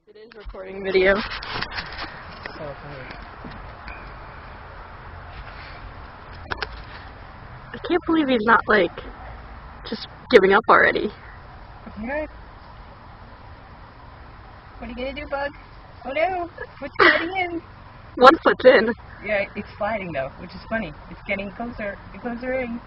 It is recording video. I can't believe he's not, like, just giving up already. Yeah. What are you gonna do, Bug? Oh no! What's sliding in? One foot's in. Yeah, it's sliding though, which is funny. It's getting closer and closer in.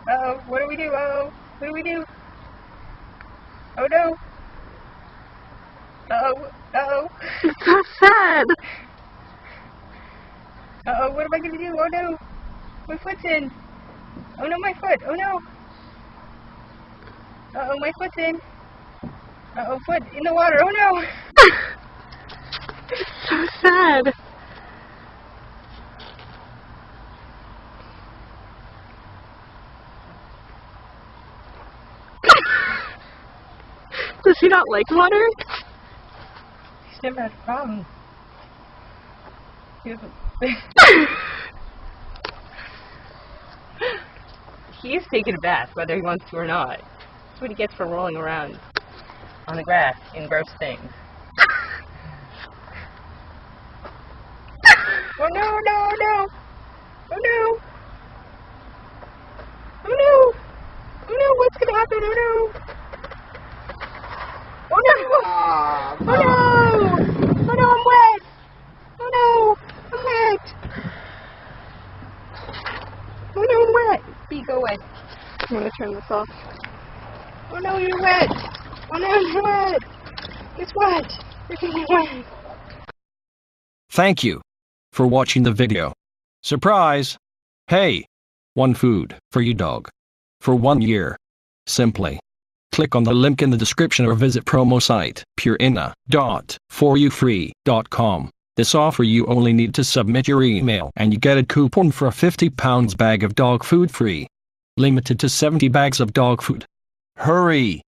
Oh, what do we do? Oh, what do we do? Oh no! Uh-oh. It's so sad. Uh-oh, what am I gonna do? Oh no! My foot's in! Oh no, my foot! Oh no! Uh-oh, my foot's in! Uh-oh, foot in the water! Oh no! It's so sad. Does he not like water? He's never had a problem. He doesn't... He is taking a bath, whether he wants to or not. That's what he gets for rolling around on the grass in gross things. Oh no, no, no! Oh no! Oh no! Oh no, what's gonna happen? Oh no! Oh no! Oh no! Oh no, I'm wet! Oh no! I'm wet! Oh no, I'm wet! Bee, go away. I'm gonna turn this off. Oh no, you're wet! Oh no, you're wet! It's wet! You're getting wet! Thank you for watching the video. Surprise! Hey! One food for your dog. For 1 year. Simply click on the link in the description or visit promo site purina.foryoufree.com. This offer you only need to submit your email and you get a coupon for a £50 bag of dog food free. Limited to 70 bags of dog food. Hurry!